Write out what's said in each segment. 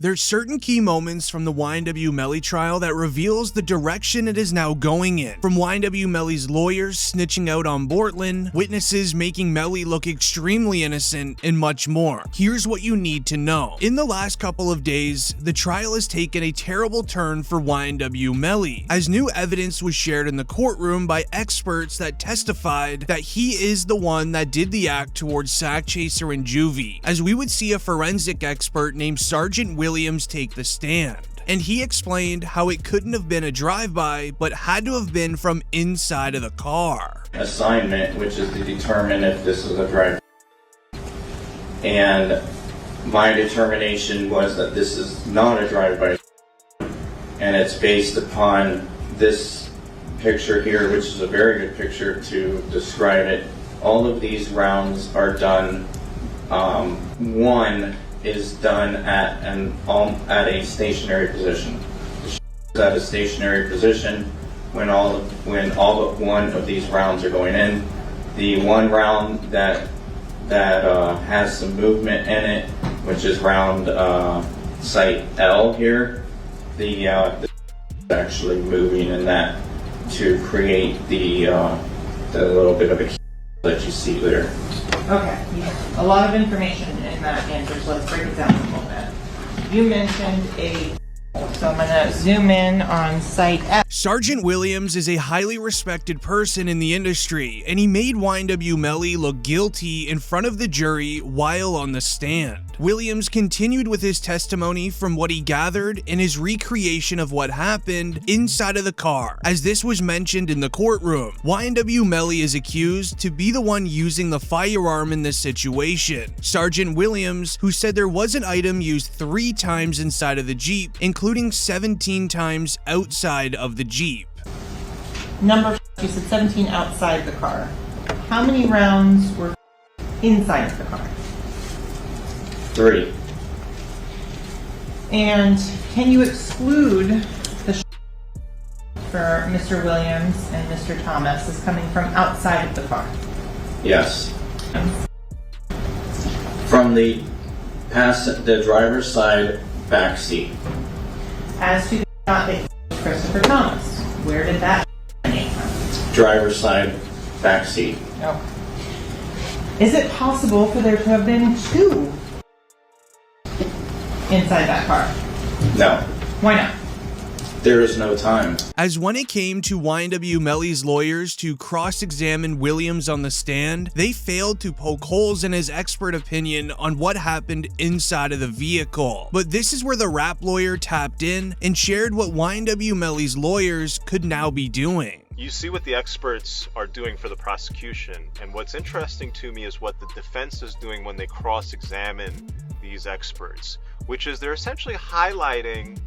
There's certain key moments from the YNW Melly trial that reveals the direction it is now going in. From YNW Melly's lawyers snitching out on Bortland, witnesses making Melly look extremely innocent, and much more. Here's what you need to know. In the last couple of days, the trial has taken a terrible turn for YNW Melly, as new evidence was shared in the courtroom by experts that testified that he is the one that did the act towards Sack Chaser and Juvie, as we would see a forensic expert named Sergeant Williams take the stand. And he explained how it couldn't have been a drive-by, but had to have been from inside of the car. Assignment, which is to determine if this is a drive. And my determination was that this is not a drive-by. And it's based upon this picture here, which is a very good picture to describe it. All of these rounds are done. One is done at a stationary position. The at a stationary position when all but one of these rounds are going in. The one round that has some movement in it, which is round site L here, the actually moving in that to create the little bit of a that you see there. Okay, a lot of information in that answer, so let's break it down a little bit. You mentioned so I'm going to zoom in on site F. Sergeant Williams is a highly respected person in the industry, and he made YNW Melly look guilty in front of the jury while on the stand. Williams continued with his testimony from what he gathered in his recreation of what happened inside of the car, as this was mentioned in the courtroom. YNW Melly is accused to be the one using the firearm in this situation. Sergeant Williams, who said there was an item used 3 times inside of the Jeep, including 17 times outside of the Jeep. Number, you said 17 outside the car. How many rounds were inside of the car? 3. And can you exclude the for Mr. Williams and Mr. Thomas as coming from outside of the car? Yes. From the driver's side back seat. As to the shot that Christopher Thomas, where did that come from? Driver's side back seat. Okay. Is it possible for there to have been 2 inside that car? No. Why not? There is no time. As when it came to YNW Melly's lawyers to cross-examine Williams on the stand, they failed to poke holes in his expert opinion on what happened inside of the vehicle. But this is where the rap lawyer tapped in and shared what YNW Melly's lawyers could now be doing. You see what the experts are doing for the prosecution, and what's interesting to me is what the defense is doing when they cross-examine these experts, which is they're essentially highlighting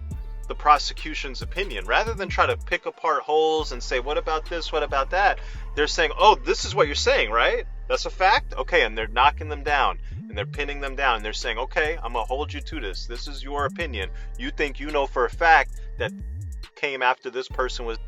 the prosecution's opinion. Rather than try to pick apart holes and say, what about this, what about that? They're saying, oh, this is what you're saying, right? That's a fact? Okay, and they're knocking them down, and they're pinning them down, and they're saying, okay, I'm going to hold you to this. This is your opinion. You think you know for a fact that came after this person was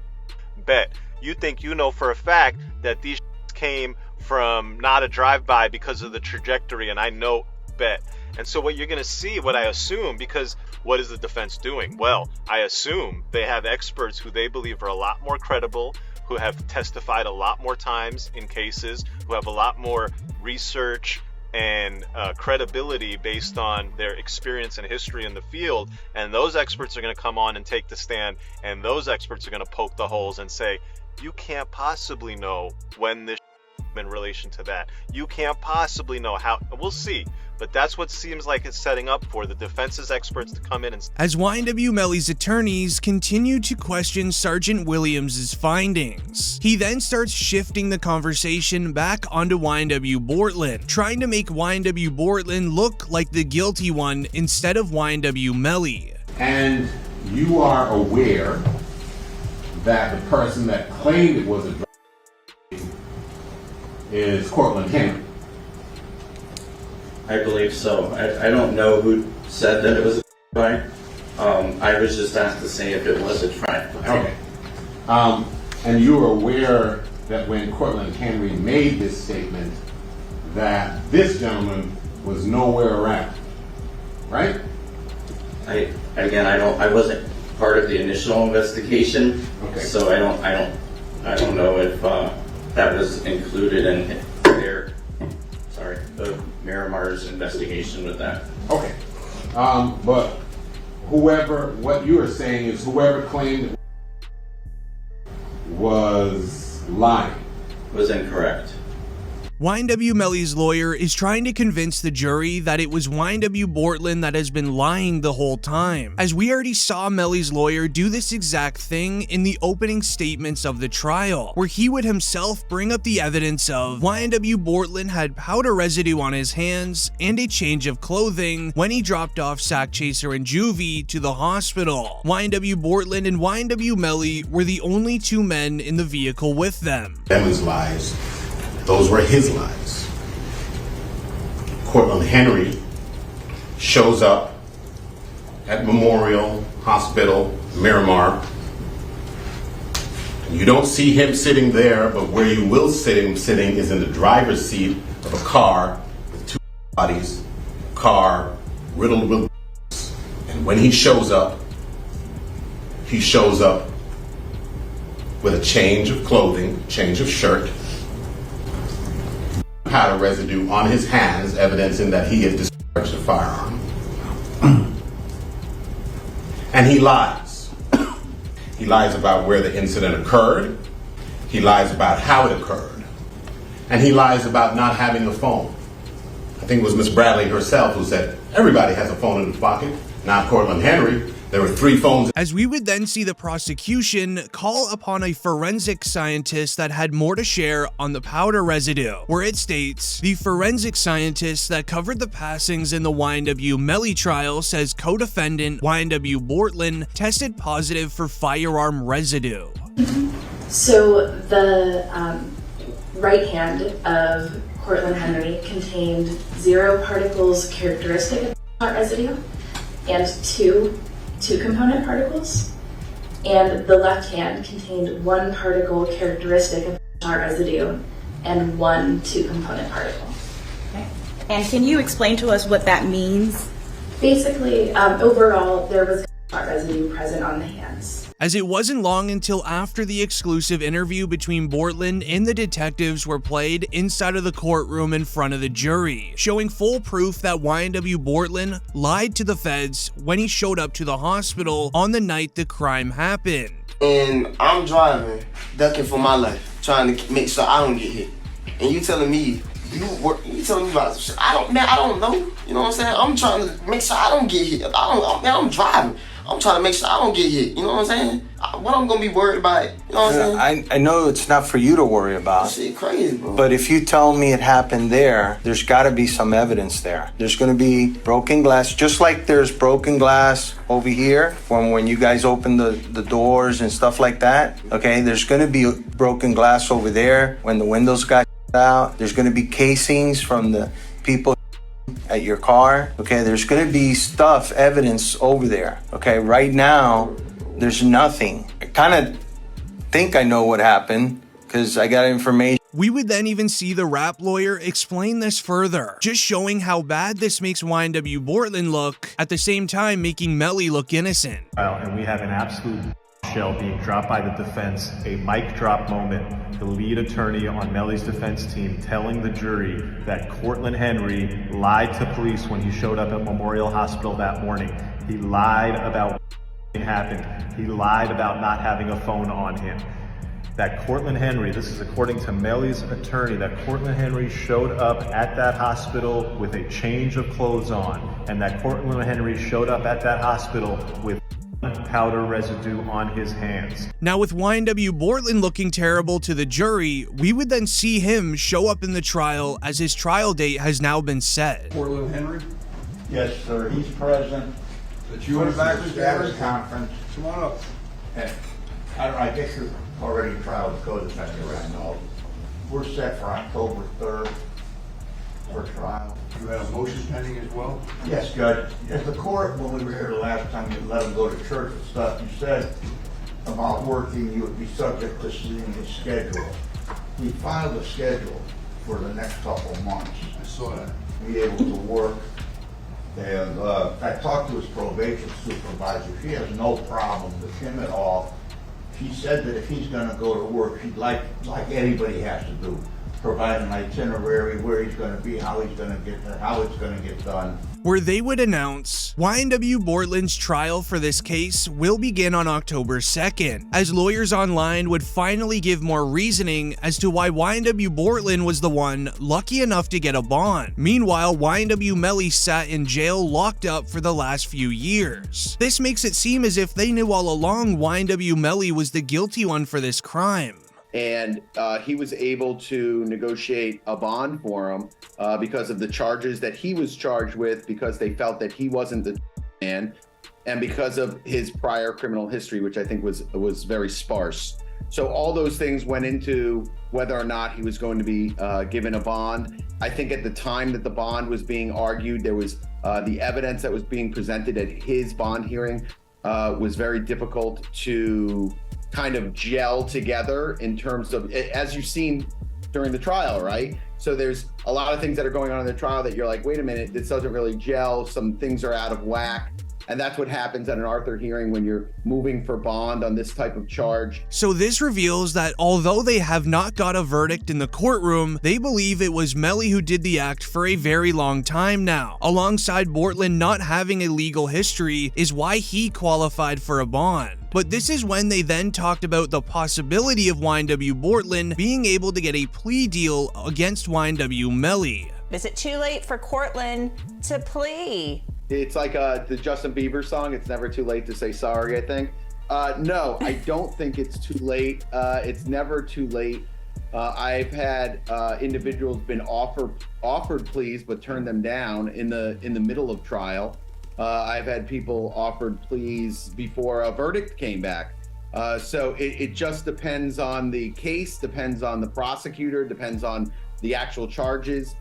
bet. You think you know for a fact that these came from not a drive-by because of the trajectory, and I know bet. And so what you're going to see, what I assume, because what is the defense doing? Well, I assume they have experts who they believe are a lot more credible, who have testified a lot more times in cases, who have a lot more research and credibility based on their experience and history in the field. And those experts are going to come on and take the stand, and those experts are going to poke the holes and say, you can't possibly know when this in relation to that. You can't possibly know how. We'll see. But that's what seems like it's setting up for the defense's experts to come in and... As YNW Melly's attorneys continue to question Sergeant Williams' findings, he then starts shifting the conversation back onto YNW Bortland, trying to make YNW Bortland look like the guilty one instead of YNW Melly. And you are aware that the person that claimed it was a drug is Cortland Henry. I believe so. I don't know who said that it was a drive-by. I was just asked to say if it was a drive-by. Okay. And you were aware that when Cortland Henry made this statement that this gentleman was nowhere around, right? I wasn't part of the initial investigation, Okay. so I don't know if that was included in the Miramar's investigation with that. Okay. But what you are saying is whoever claimed was lying. Was incorrect. YNW Melly's lawyer is trying to convince the jury that it was YNW Bortland that has been lying the whole time, as we already saw Melly's lawyer do this exact thing in the opening statements of the trial, where he would himself bring up the evidence of YNW Bortland had powder residue on his hands and a change of clothing when he dropped off Sack Chaser and Juvie to the hospital. YNW Bortland and YNW Melly were the only two men in the vehicle with them. Emmons lies. Those were his lies. Cortland Henry shows up at Memorial Hospital, Miramar. You don't see him sitting there, but where you will see him sitting is in the driver's seat of a car with two bodies, a car riddled with bullets. And when he shows up with a change of clothing, change of shirt, powder residue on his hands, evidencing that he had discharged a firearm. And he lies. He lies about where the incident occurred. He lies about how it occurred. And he lies about not having a phone. I think it was Miss Bradley herself who said, everybody has a phone in his pocket, not Cortland Henry. There were 3 phones. As we would then see the prosecution call upon a forensic scientist that had more to share on the powder residue, where it states, the forensic scientist that covered the passings in the YNW Melly trial says co-defendant YNW Bortland tested positive for firearm residue. So the right hand of Cortland Henry contained 0 particles characteristic of residue and 2 component particles, and the left hand contained 1 particle characteristic of residue and 1 2-component particle. Okay. And can you explain to us what that means? Basically, overall, there was residue present on the hands. As it wasn't long until after the exclusive interview between Bortland and the detectives were played inside of the courtroom in front of the jury, showing full proof that YNW Bortland lied to the feds when he showed up to the hospital on the night the crime happened. And I'm driving, ducking for my life, trying to make sure I don't get hit. And you telling me you telling me about shit. I don't know. You know what I'm saying? I'm trying to make sure I don't get hit. I'm driving. I'm trying to make sure I don't get hit. You know what I'm saying? What I'm gonna be worried about? You know what I'm saying? I know it's not for you to worry about. Shit crazy, bro. But if you tell me it happened there's got to be some evidence there. There's going to be broken glass, just like there's broken glass over here from when you guys open the doors and stuff like that. Okay, there's going to be broken glass over there when the windows got out. There's going to be casings from the people at your car. Okay, there's going to be evidence over there. Okay, right now there's nothing. I kind of think I know what happened because I got information. We would then even see the rap lawyer explain this further, just showing how bad this makes YNW Bortland look, at the same time making Melly look innocent. And we have an absolute shell being dropped by the defense, a mic drop moment. The lead attorney on Melly's defense team telling the jury that Cortland Henry lied to police when he showed up at Memorial Hospital that morning. He lied about what happened. He lied about not having a phone on him. That Cortland Henry, this is according to Melly's attorney, that Cortland Henry showed up at that hospital with a change of clothes on, and that Cortland Henry showed up at that hospital with powder residue on his hands. Now, with YNW Bortland looking terrible to the jury, we would then see him show up in the trial as his trial date has now been set. Cortland Henry? Yes, sir. He's present. That you went back to the status conference. Come on up. And I guess you're already trial co-defendant right now. We're set for October 3rd for trial. You had a motion pending as well? Yes, Judge. As the court, when we were here the last time, you let him go to church and stuff, you said about working, you would be subject to seeing his schedule. We filed a schedule for the next couple of months. I saw that. Be able to work And I talked to his probation supervisor. She has no problem with him at all. She said that if he's gonna go to work, she'd like anybody has to do, provide an itinerary, where he's gonna be, how he's gonna get there, how it's gonna get done. Where they would announce YNW Bortland's trial for this case will begin on October 2nd, as lawyers online would finally give more reasoning as to why YNW Bortland was the one lucky enough to get a bond. Meanwhile, YNW Melly sat in jail locked up for the last few years. This makes it seem as if they knew all along YNW Melly was the guilty one for this crime. And he was able to negotiate a bond for him because of the charges that he was charged with, because they felt that he wasn't the man, and because of his prior criminal history, which I think was very sparse. So all those things went into whether or not he was going to be given a bond. I think at the time that the bond was being argued, there was the evidence that was being presented at his bond hearing was very difficult to kind of gel together in terms of, as you've seen during the trial, right? So there's a lot of things that are going on in the trial that you're like, wait a minute, this doesn't really gel. Some things are out of whack. And that's what happens at an Arthur hearing when you're moving for bond on this type of charge. So this reveals that although they have not got a verdict in the courtroom, they believe it was Melly who did the act for a very long time now. Alongside Bortland not having a legal history is why he qualified for a bond. But this is when they then talked about the possibility of YNW Bortland being able to get a plea deal against YNW Melly. Is it too late for Cortland to plea? It's like the Justin Bieber song, It's Never Too Late to Say Sorry, I think. No, I don't think it's too late. It's never too late. I've had individuals been offered pleas but turned them down in the middle of trial. I've had people offered pleas before a verdict came back. So it just depends on the case, depends on the prosecutor, depends on the actual charges.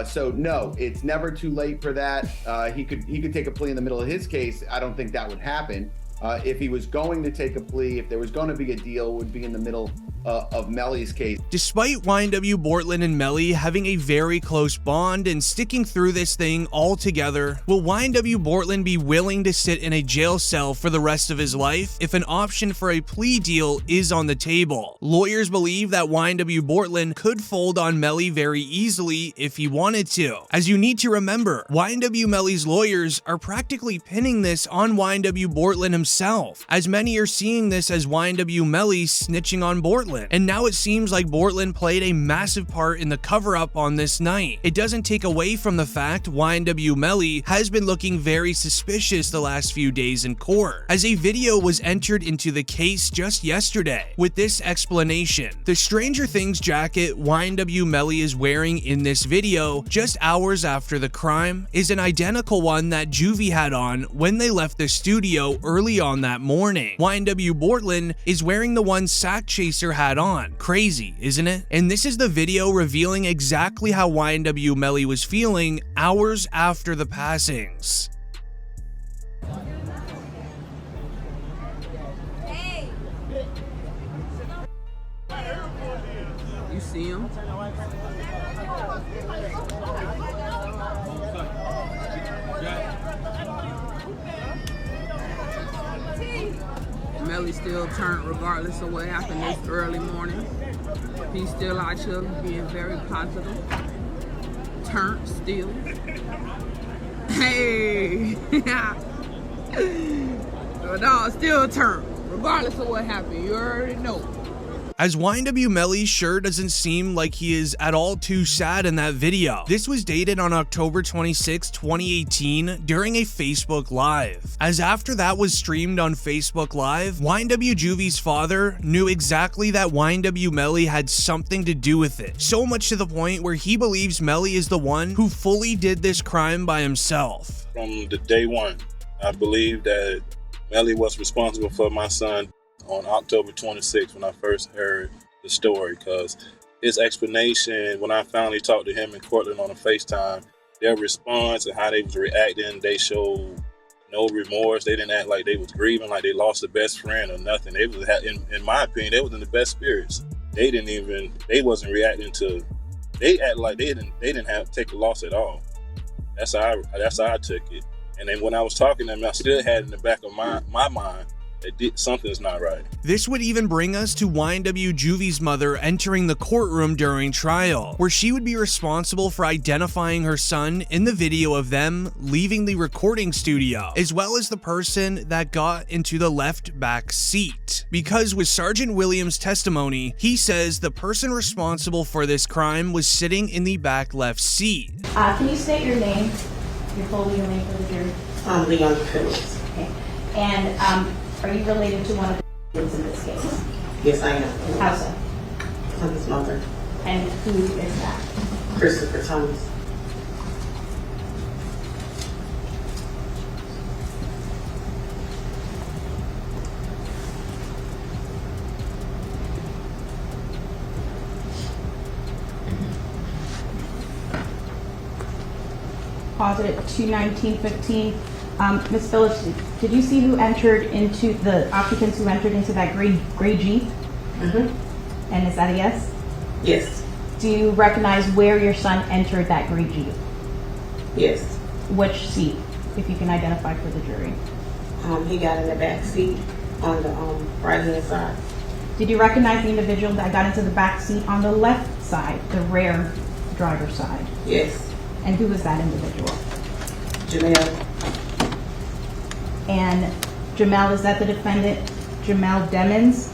So no, it's never too late for that. He could take a plea in the middle of his case. I don't think that would happen. If he was going to take a plea, if there was going to be a deal, it would be in the middle of Melly's case. Despite YNW Bortland and Melly having a very close bond and sticking through this thing all together, will YNW Bortland be willing to sit in a jail cell for the rest of his life if an option for a plea deal is on the table? Lawyers believe that YNW Bortland could fold on Melly very easily if he wanted to. As you need to remember, YNW Melly's lawyers are practically pinning this on YNW Bortland himself, as many are seeing this as YNW Melly snitching on Bortland. And now it seems like Bortland played a massive part in the cover-up on this night. It doesn't take away from the fact YNW Melly has been looking very suspicious the last few days in court, as a video was entered into the case just yesterday with this explanation. The Stranger Things jacket YNW Melly is wearing in this video just hours after the crime is an identical one that Juvie had on when they left the studio early on that morning. YNW Bortland is wearing the one Sack Chaser had on. Crazy, isn't it? And this is the video revealing exactly how YNW Melly was feeling hours after the passings. Hey. You see him? Melly still turned regardless of what happened this early morning. He's still out here being very positive. Turned still. Hey! No, still turned, regardless of what happened. You already know. As YNW Melly sure doesn't seem like he is at all too sad in that video. This was dated on October 26, 2018 during a Facebook Live. As after that was streamed on Facebook Live, YNW Juvie's father knew exactly that YNW Melly had something to do with it. So much to the point where he believes Melly is the one who fully did this crime by himself. From the day one, I believe that Melly was responsible for my son on October 26th when I first heard the story, because his explanation when I finally talked to him and Cortland on a FaceTime, their response and how they was reacting, they showed no remorse. They didn't act like they was grieving, like they lost a best friend or nothing. They was, in my opinion, they was in the best spirits. They wasn't reacting to, they act like they didn't have to take a loss at all. That's how I took it. And then when I was talking to him, I still had in the back of my mind that something's not right. This would even bring us to YNW Juvie's mother entering the courtroom during trial, where she would be responsible for identifying her son in the video of them leaving the recording studio, as well as the person that got into the left back seat. Because with Sergeant Williams' testimony, he says the person responsible for this crime was sitting in the back left seat. Can you state your name, your full legal name for the jury? Leon Phillips. Okay. And are you related to one of the victims in this case? Yes, I am. How so? I'm his mother. And who is that? Christopher Thomas. Pause it at 2:19:15. Ms. Phillips, did you see who entered into the occupants who entered into that gray Jeep? Mm-hmm. And is that a yes? Yes. Do you recognize where your son entered that gray Jeep? Yes. Which seat, if you can identify for the jury? He got in the back seat on the right hand side. Did you recognize the individual that got into the back seat on the left side, the rear driver's side? Yes. And who was that individual? Jamel. And Jamel, is that the defendant, Jamel Demons?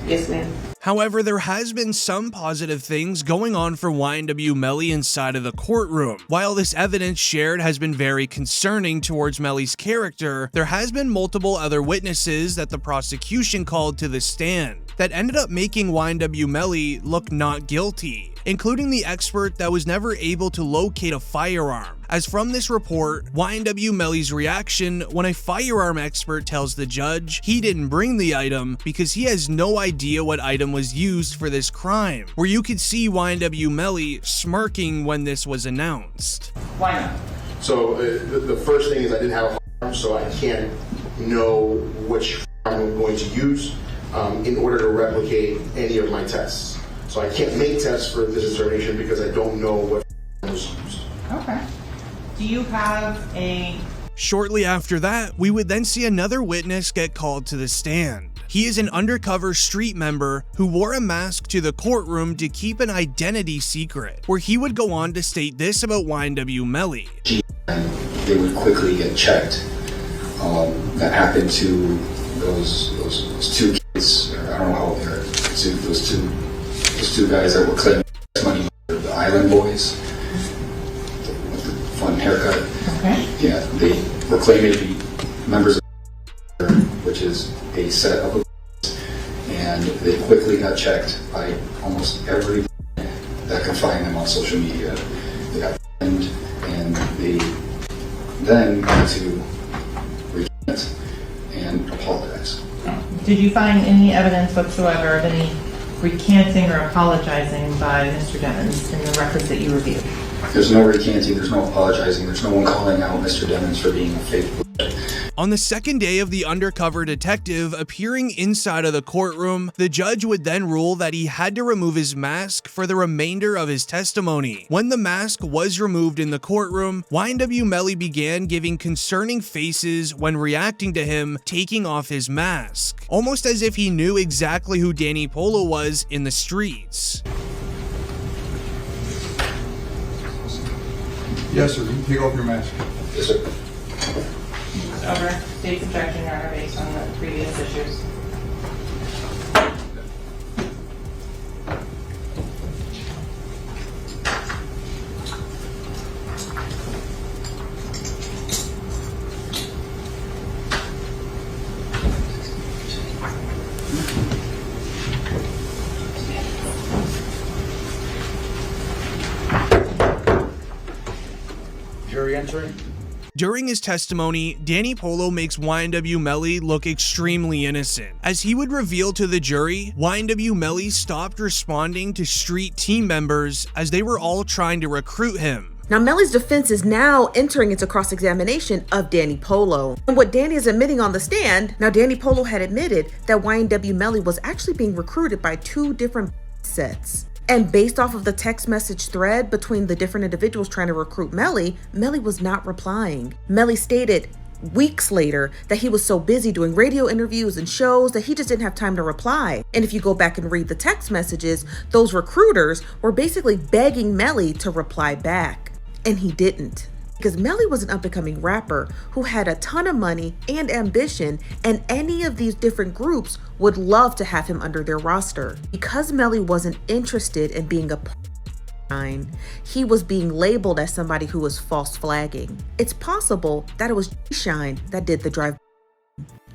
Yes, ma'am. However, there has been some positive things going on for YNW Melly inside of the courtroom. While this evidence shared has been very concerning towards Melly's character, there has been multiple other witnesses that the prosecution called to the stand that ended up making YNW Melly look not guilty, including the expert that was never able to locate a firearm. As from this report, YNW Melly's reaction when a firearm expert tells the judge he didn't bring the item because he has no idea what item was used for this crime, where you could see YNW Melly smirking when this was announced. Why not? So the first thing is I didn't have a firearm, so I can't know which firearm I'm going to use in order to replicate any of my tests. So I can't make tests for this determination because I don't know what firearm was used. Okay. Do you have a... Shortly after that, we would then see another witness get called to the stand. He is an undercover street member who wore a mask to the courtroom to keep an identity secret, where he would go on to state this about YNW Melly. They would quickly get checked. That happened to those two kids. I don't know how old they are. Those two guys that were claiming money, the Island Boys. Fun haircut. Okay. Yeah, they were claiming to be members of, which is a set of, and they quickly got checked by almost every that could find them on social media. They got framed, and they then had to recant and apologize. Did you find any evidence whatsoever of any recanting or apologizing by Mr. Demons in the records that you reviewed? There's no recanting, there's no apologizing, there's no one calling out Mr. Demons for being a fake. On the second day of the undercover detective appearing inside of the courtroom, the judge would then rule that he had to remove his mask for the remainder of his testimony. When the mask was removed in the courtroom, YNW Melly began giving concerning faces when reacting to him taking off his mask, almost as if he knew exactly who Danny Polo was in the streets. Yes, sir. You can take off your mask. Yes, sir. Over. State's objection, Your Honor, based on the previous issues. Jury entering. During his testimony, Danny Polo makes YNW Melly look extremely innocent. As he would reveal to the jury, YNW Melly stopped responding to street team members as they were all trying to recruit him. Now, Melly's defense is now entering into cross-examination of Danny Polo. And what Danny is admitting on the stand, now Danny Polo had admitted that YNW Melly was actually being recruited by two different sets. And based off of the text message thread between the different individuals trying to recruit Melly, Melly was not replying. Melly stated weeks later that he was so busy doing radio interviews and shows that he just didn't have time to reply. And if you go back and read the text messages, those recruiters were basically begging Melly to reply back. And he didn't. Because Melly was an up-and-coming rapper who had a ton of money and ambition, and any of these different groups would love to have him under their roster. Because Melly wasn't interested in being a he was being labeled as somebody who was false flagging. It's possible that it was Shine that did the drive,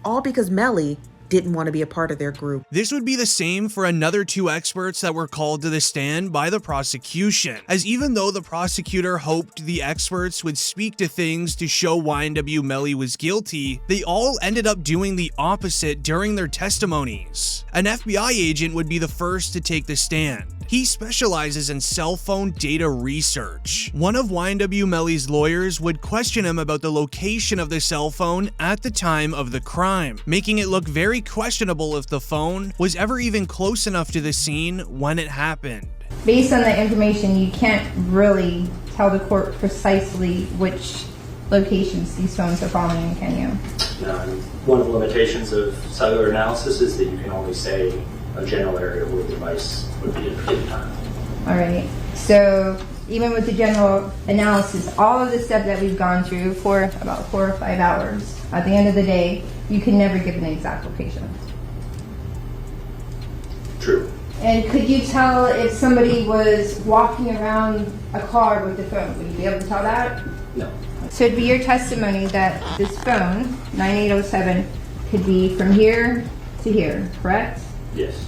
all because Melly didn't want to be a part of their group. This would be the same for another two experts that were called to the stand by the prosecution, as even though the prosecutor hoped the experts would speak to things to show YNW Melly was guilty, they all ended up doing the opposite during their testimonies. An FBI agent would be the first to take the stand. He specializes in cell phone data research. One of YNW Melly's lawyers would question him about the location of the cell phone at the time of the crime, making it look very questionable if the phone was ever even close enough to the scene when it happened. Based on the information, you can't really tell the court precisely which locations these phones are falling in, can you? One of the limitations of cellular analysis is that you can only say a general area where the device would be at a given time. All right. So even with the general analysis, all of the stuff that we've gone through for about 4 or 5 hours, at the end of the day, you can never give an exact location. True. And could you tell if somebody was walking around a car with the phone? Would you be able to tell that? No. So it'd be your testimony that this phone, 9807, could be from here to here, correct? Yes.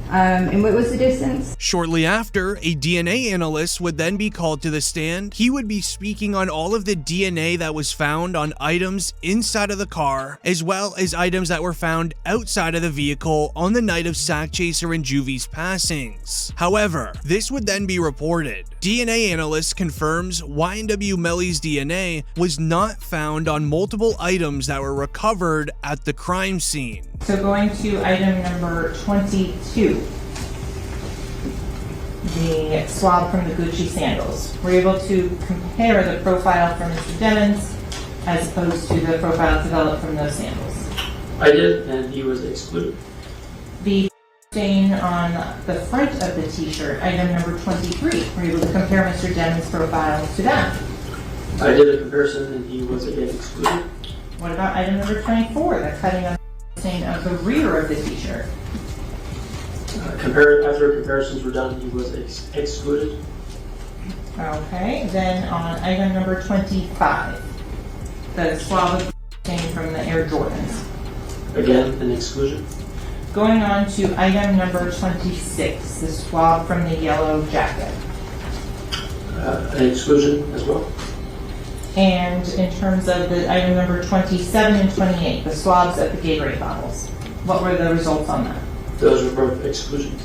And what was the distance? Shortly after, a DNA analyst would then be called to the stand. He would be speaking on all of the DNA that was found on items inside of the car, as well as items that were found outside of the vehicle on the night of Sack Chaser and Juvie's passings. However, this would then be reported. DNA analyst confirms YNW Melly's DNA was not found on multiple items that were recovered at the crime scene. So going to item number 22, the swab from the Gucci sandals. We're able to compare the profile from Mr. Devins as opposed to the profile developed from those sandals. I did, and he was excluded. The stain on the front of the t-shirt, item number 23, we're able to compare Mr. Devins' profile to that. I did a comparison, and he was again excluded. What about item number 24, the cutting on the stain of the rear of the t-shirt? After comparisons were done, he was excluded. Okay, then on item number 25, the swab of stain from the Air Jordans. Again, an exclusion. Going on to item number 26, the swab from the yellow jacket. An exclusion as well. And in terms of the item number 27 and 28, the swabs at the Gatorade bottles. What were the results on that? Those were both exclusions.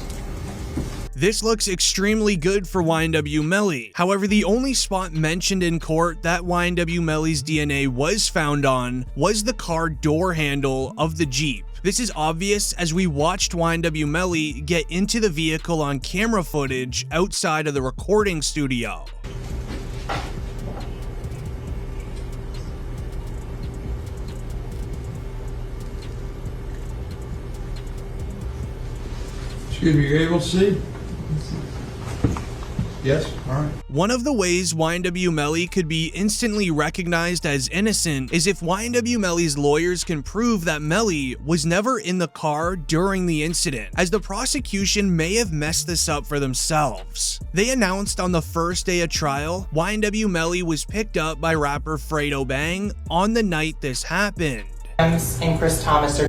This looks extremely good for YNW Melly. However, the only spot mentioned in court that YNW Melly's DNA was found on was the car door handle of the Jeep. This is obvious as we watched YNW Melly get into the vehicle on camera footage outside of the recording studio. Excuse me, you're able to see? Yes? All right. One of the ways YNW Melly could be instantly recognized as innocent is if YNW Melly's lawyers can prove that Melly was never in the car during the incident, as the prosecution may have messed this up for themselves. They announced on the first day of trial, YNW Melly was picked up by rapper Fredo Bang on the night this happened. And Chris Thomas are.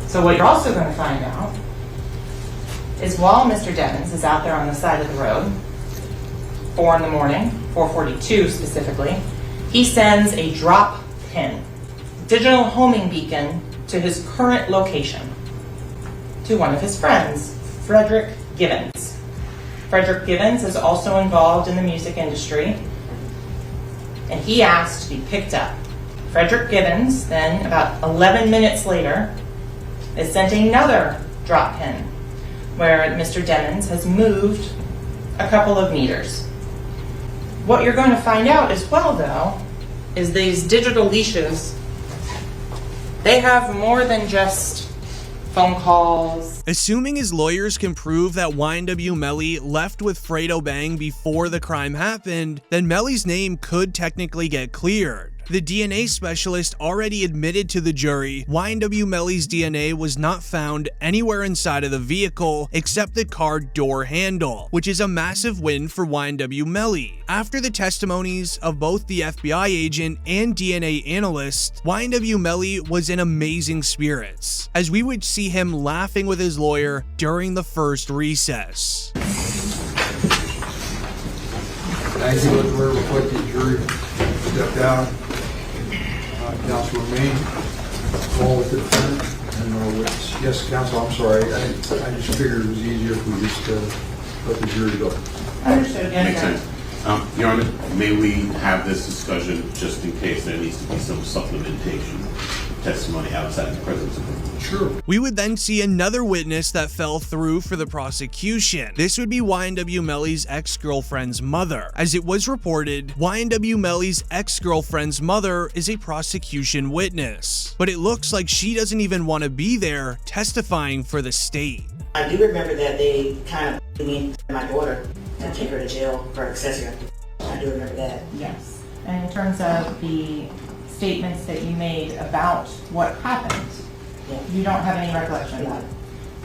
So what you're also going to find out is while Mr. Devins is out there on the side of the road, 4 in the morning, 4:42 specifically, he sends a drop pin, digital homing beacon, to his current location, to one of his friends, Frederick Givens. Frederick Givens is also involved in the music industry, and he asked to be picked up. Frederick Givens, then about 11 minutes later, is sent another drop pin where Mr. Demons has moved a couple of meters. What you're going to find out as well, though, is these digital leashes, they have more than just phone calls. Assuming his lawyers can prove that YNW Melly left with Fredo Bang before the crime happened, then Melly's name could technically get cleared. The DNA specialist already admitted to the jury YNW Melly's DNA was not found anywhere inside of the vehicle except the car door handle, which is a massive win for YNW Melly. After the testimonies of both the FBI agent and DNA analyst, YNW Melly was in amazing spirits, as we would see him laughing with his lawyer during the first recess. As you look where reflected jury stepped down, counsel remain, all with the defendant and no witness. Yes, counsel, I'm sorry. I just figured it was easier if we just let the jury go. Understood. Makes sense. Your Honor, may we have this discussion just in case there needs to be some supplementation testimony outside the presence of the Sure. We would then see another witness that fell through for the prosecution. This would be YNW Melly's ex-girlfriend's mother. As it was reported, YNW Melly's ex-girlfriend's mother is a prosecution witness, but it looks like she doesn't even want to be there testifying for the state. I do remember that they kind of put me and my daughter and take her to jail for accessory. I do remember that. Yes. And in terms of the statements that you made about what happened, you don't have any recollection of that.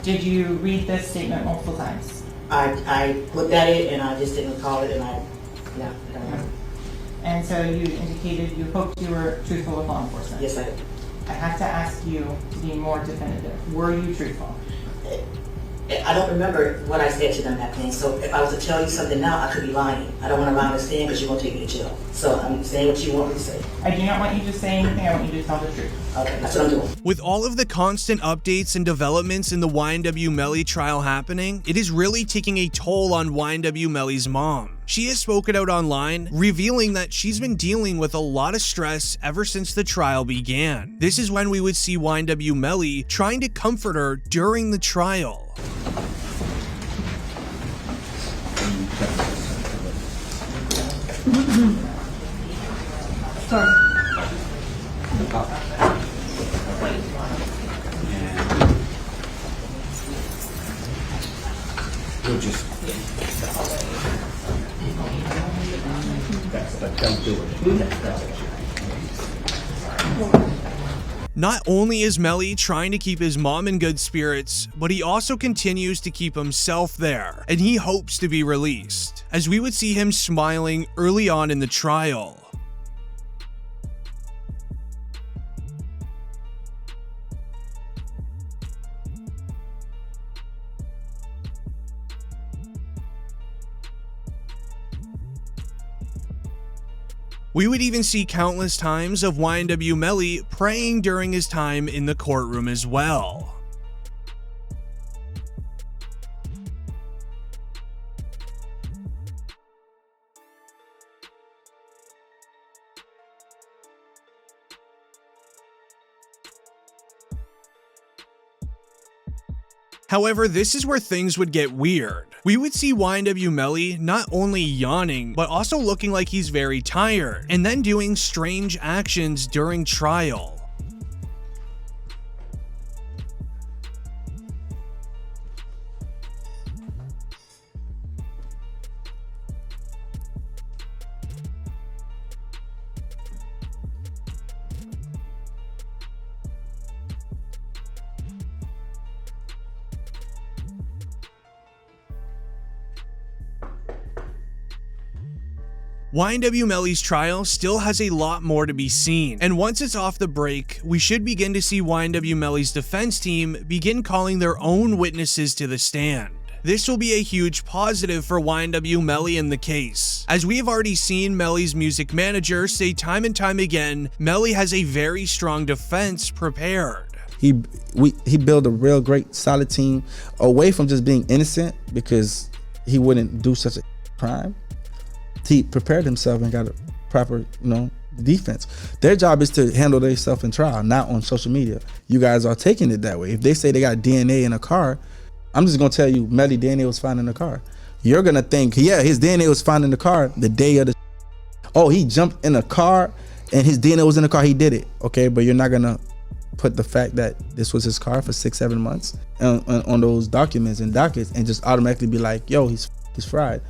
Did you read this statement multiple times? I looked at it and I just didn't recall it, and I don't remember. And so you indicated you hoped you were truthful with law enforcement. Yes, I did. I have to ask you to be more definitive. Were you truthful? I don't remember what I said to them that day, so if I was to tell you something now, I could be lying. I don't want to lie on the stand because you're going to take me to jail. So I'm saying what you want me to say. I do not want you to say anything. I want you to tell the truth. Okay, that's what I'm doing. With all of the constant updates and developments in the YNW Melly trial happening, it is really taking a toll on YNW Melly's mom. She has spoken out online, revealing that she's been dealing with a lot of stress ever since the trial began. This is when we would see YNW Melly trying to comfort her during the trial. Sorry. We'll just don't do it. Not only is Melly trying to keep his mom in good spirits, but he also continues to keep himself there, and he hopes to be released, as we would see him smiling early on in the trial. We would even see countless times of YNW Melly praying during his time in the courtroom as well. However, this is where things would get weird. We would see YNW Melly not only yawning, but also looking like he's very tired, and then doing strange actions during trial. YNW Melly's trial still has a lot more to be seen, and once it's off the break, we should begin to see YNW Melly's defense team begin calling their own witnesses to the stand. This will be a huge positive for YNW Melly in the case. As we have already seen Melly's music manager say time and time again, Melly has a very strong defense prepared. He built a real great solid team away from just being innocent, because he wouldn't do such a crime. He prepared himself and got a proper, defense. Their job is to handle themselves in trial, not on social media. You guys are taking it that way. If they say they got DNA in a car, I'm just gonna tell you, Melly DNA was found in the car. You're gonna think, yeah, his DNA was found in the car the day of the. Oh, he jumped in a car and his DNA was in the car. He did it. Okay, but you're not gonna put the fact that this was his car for 6-7 months on those documents and dockets and just automatically be like, yo, he's fried.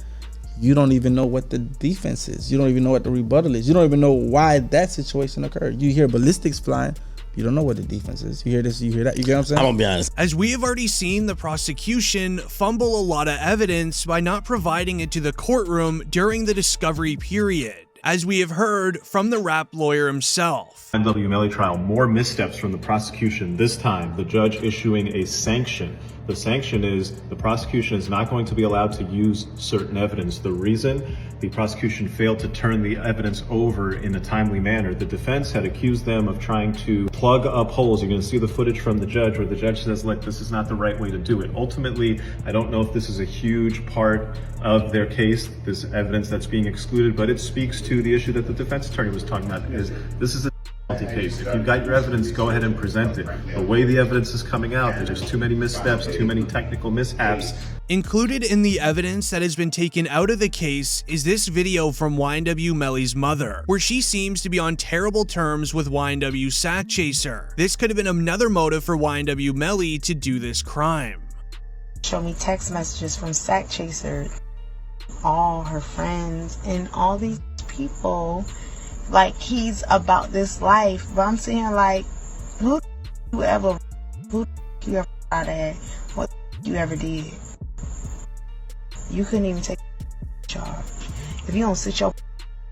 You don't even know what the defense is. You don't even know what the rebuttal is. You don't even know why that situation occurred. You hear ballistics flying. You don't know what the defense is. You hear this, you hear that. You get what I'm saying? I'm gonna be honest. As we have already seen, the prosecution fumble a lot of evidence by not providing it to the courtroom during the discovery period, as we have heard from the rap lawyer himself. YNW Melly trial, more missteps from the prosecution. This time, the judge issuing a sanction. The sanction is the prosecution is not going to be allowed to use certain evidence. The reason? The prosecution failed to turn the evidence over in a timely manner. The defense had accused them of trying to plug up holes. You're going to see the footage from the judge where the judge says, look, this is not the right way to do it. Ultimately, I don't know if this is a huge part of their case, this evidence that's being excluded, but it speaks to the issue that the defense attorney was talking about, is this is a case. If you've got your evidence, go ahead and present it. The way the evidence is coming out, there's too many missteps, too many technical mishaps. Included in the evidence that has been taken out of the case is this video from YNW Melly's mother, where she seems to be on terrible terms with YNW Sack Chaser. This could have been another motive for YNW Melly to do this crime. Show me text messages from Sack Chaser, all her friends, and all these people. Like, he's about this life, but I'm saying, like, who you ever out at? What you ever did? You couldn't even take charge. If you don't sit your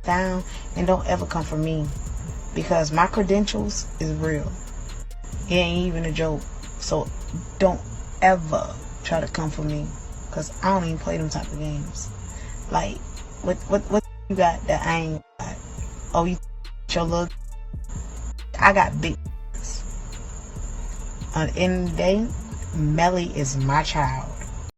down and don't ever come for me, because my credentials is real. It ain't even a joke. So don't ever try to come for me, because I don't even play them type of games. Like, what you got that I ain't got? Oh, you your look. I got big. On the end of the day, Melly is my child.